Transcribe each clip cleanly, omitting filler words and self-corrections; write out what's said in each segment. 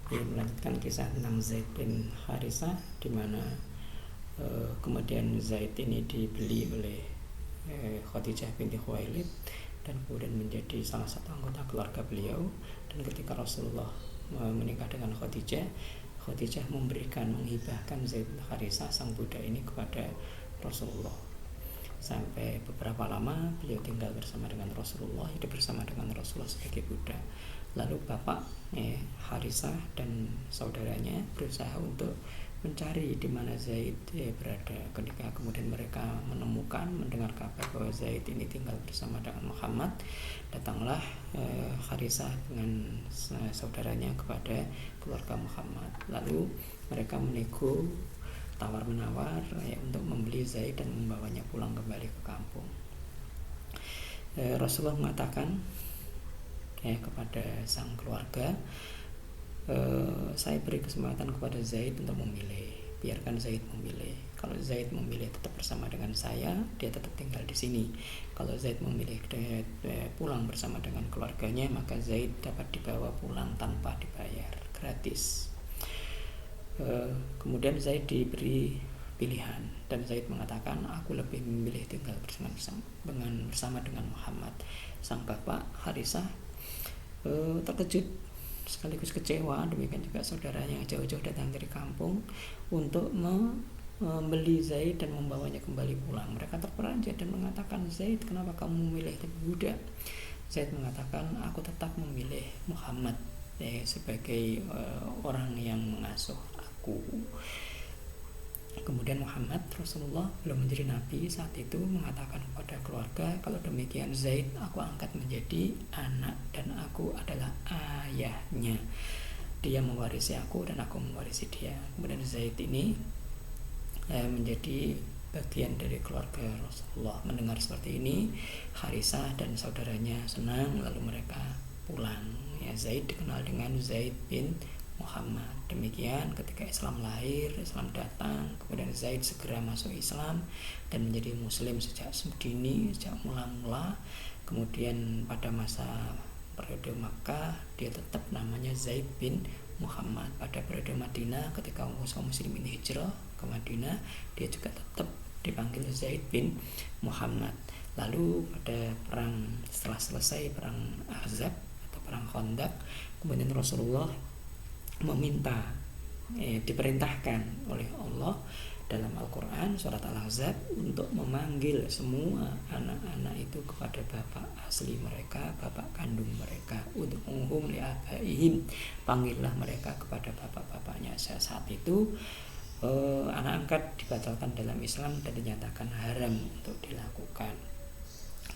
Ya, melanjutkan kisah tentang Zaid bin Harisah, di mana kemudian Zaid ini dibeli oleh Khadijah binti Khuwailid dan kemudian menjadi salah satu anggota keluarga beliau. Dan ketika Rasulullah menikah dengan Khadijah, Khadijah menghibahkan Zaid bin Harisah sang budak ini kepada Rasulullah. Sampai beberapa lama beliau tinggal bersama dengan Rasulullah, hidup bersama dengan Rasulullah sebagai budak. Lalu bapak Harisah dan saudaranya berusaha untuk mencari di mana Zaid berada. Ketika kemudian mereka mendengar kabar bahwa Zaid ini tinggal bersama dengan Muhammad, datanglah Harisah dengan saudaranya kepada keluarga Muhammad. Lalu mereka menego tawar menawar untuk membeli Zaid dan membawanya pulang kembali ke kampung. Rasulullah mengatakan kepada sang keluarga, saya beri kesempatan kepada Zaid untuk memilih. Biarkan Zaid memilih. Kalau Zaid memilih tetap bersama dengan saya, dia tetap tinggal di sini. Kalau Zaid memilih pulang bersama dengan keluarganya, maka Zaid dapat dibawa pulang tanpa dibayar, gratis. Kemudian Zaid diberi pilihan dan Zaid mengatakan, aku lebih memilih tinggal bersama dengan Muhammad. Sang bapak Harisah terkejut sekaligus kecewa, demikian juga saudaranya yang jauh-jauh datang dari kampung untuk membeli Zaid dan membawanya kembali pulang. Mereka terperanjat dan mengatakan, Zaid, kenapa kamu memilih budak? Zaid mengatakan, aku tetap memilih Muhammad sebagai orang yang mengasuh aku. Kemudian Muhammad, Rasulullah belum menjadi nabi saat itu, mengatakan kepada keluarga, kalau demikian Zaid aku angkat menjadi anak dan aku adalah ayahnya. Dia mewarisi aku dan aku mewarisi dia. Kemudian Zaid ini menjadi bagian dari keluarga Rasulullah. Mendengar seperti ini, Harisah dan saudaranya senang, lalu mereka pulang. Zaid dikenal dengan Zaid bin Muhammad. Demikian ketika Islam lahir, Islam datang, kemudian Zaid segera masuk Islam dan menjadi muslim sejak dini, sejak mula-mula. Kemudian pada masa periode Makkah, dia tetap namanya Zaid bin Muhammad. Pada periode Madinah, ketika kaum muslimin hijrah ke Madinah, dia juga tetap dipanggil Zaid bin Muhammad. Lalu pada setelah selesai perang Ahzab atau perang Khandaq, kemudian Rasulullah diperintahkan oleh Allah dalam Al-Quran surat Al-Ahzab untuk memanggil semua anak-anak itu kepada bapak asli mereka, bapak kandung mereka. Ud'uhum li'abaihim, panggillah mereka kepada bapak-bapaknya. Saat itu anak angkat dibatalkan dalam Islam dan dinyatakan haram untuk dilakukan.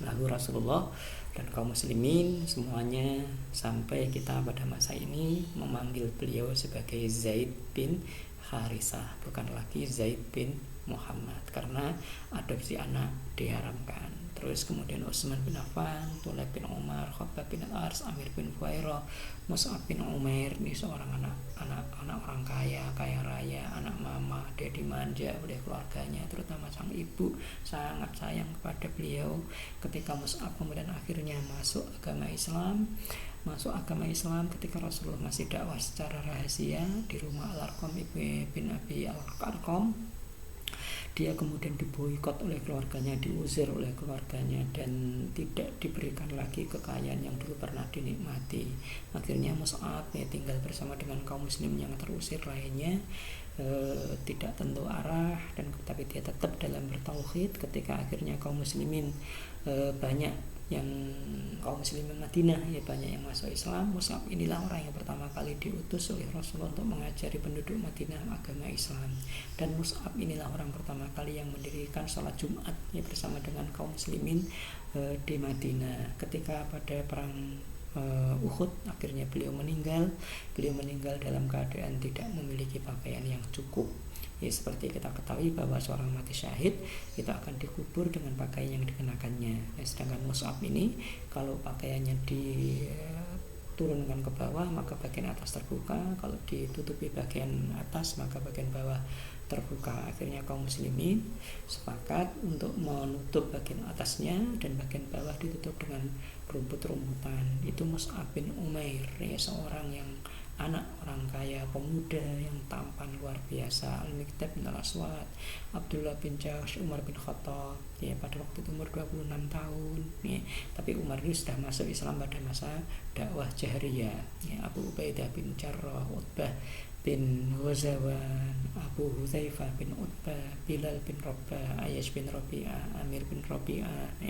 Lalu Rasulullah dan kaum muslimin semuanya sampai kita pada masa ini memanggil beliau sebagai Zaid bin Harisah, bukan lagi Zaid bin Muhammad, karena adopsi anak diharamkan. Terus kemudian Utsman bin Affan, Thulaiq bin Umar, Khabbab bin Al-Ars, Amir bin Fuhairah, Mus'ab bin Umair, ini seorang anak orang kaya raya, anak mama, dia dimanja oleh keluarganya, terutama sang ibu sangat sayang kepada beliau. Ketika Mus'ab kemudian akhirnya masuk agama Islam ketika Rasulullah masih dakwah secara rahasia di rumah Al-Arqam bin Abi Al-Arqam, dia kemudian diboikot oleh keluarganya, diusir oleh keluarganya, dan tidak diberikan lagi kekayaan yang dulu pernah dinikmati. Akhirnya Mus'ab tinggal bersama dengan kaum muslim yang terusir lainnya, tidak tentu arah, dan tapi dia tetap dalam bertauhid. Ketika akhirnya kaum muslimin banyak yang kaum muslimin Madinah banyak yang masuk Islam, Mus'ab inilah orang yang pertama kali diutus oleh Rasulullah untuk mengajari penduduk Madinah agama Islam. Dan Mus'ab inilah orang pertama kali yang mendirikan sholat Jumat bersama dengan kaum muslimin di Madinah. Ketika pada perang Uhud akhirnya beliau meninggal dalam keadaan tidak memiliki pakaian yang cukup. Seperti kita ketahui bahwa seorang mati syahid itu akan dikubur dengan pakaian yang dikenakannya. Sedangkan Mus'ab ini kalau pakaiannya diturunkan ke bawah maka bagian atas terbuka, kalau ditutupi bagian atas maka bagian bawah terbuka. Akhirnya kaum muslimin sepakat untuk menutup bagian atasnya dan bagian bawah ditutup dengan rumput-rumputan. Itu Mus'ab bin Umair, seorang yang anak orang kaya, pemuda yang tampan luar biasa, Al-Miqdad bin Al-Aswad, Abdullah bin Jahsh, Umar bin Khattab, ya pada waktu itu umur 26 tahun, ya. Tapi Umar itu sudah masuk Islam pada masa dakwah jahriyah, ya. Abu Ubaidah bin Jarrah, Utbah bin Ghazawan, Abu Hudzaifah bin Utbah, Bilal bin Rabah, Ayyash bin Rabi'ah, Amir bin Rabi'ah,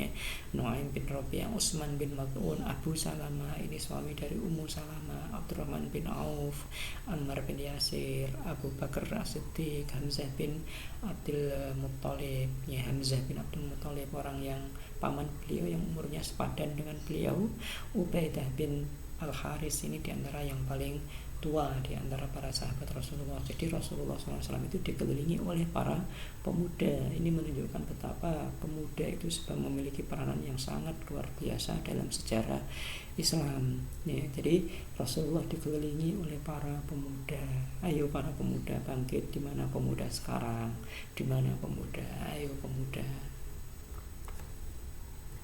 Nuaim bin Rabi'ah, Utsman bin Maz'un, Abu Salamah, ini suami dari Ummu Salamah, Abdurrahman bin Auf, Ammar bin Yasir, Abu Bakar As-Siddiq, Hamzah bin Abdul Muttalib, ya. Hamzah bin Abdul Muttalib, orang yang paman beliau yang umurnya sepadan dengan beliau. Ubaidah bin Al-Haris, ini diantara yang paling tua di antara para sahabat Rasulullah. Jadi Rasulullah SAW itu dikelilingi oleh para pemuda. Ini menunjukkan betapa pemuda itu sebab memiliki peranan yang sangat luar biasa dalam sejarah Islam, ya. Jadi Rasulullah dikelilingi oleh para pemuda. Ayo para pemuda bangkit, di mana pemuda sekarang? Di mana pemuda? Ayo pemuda.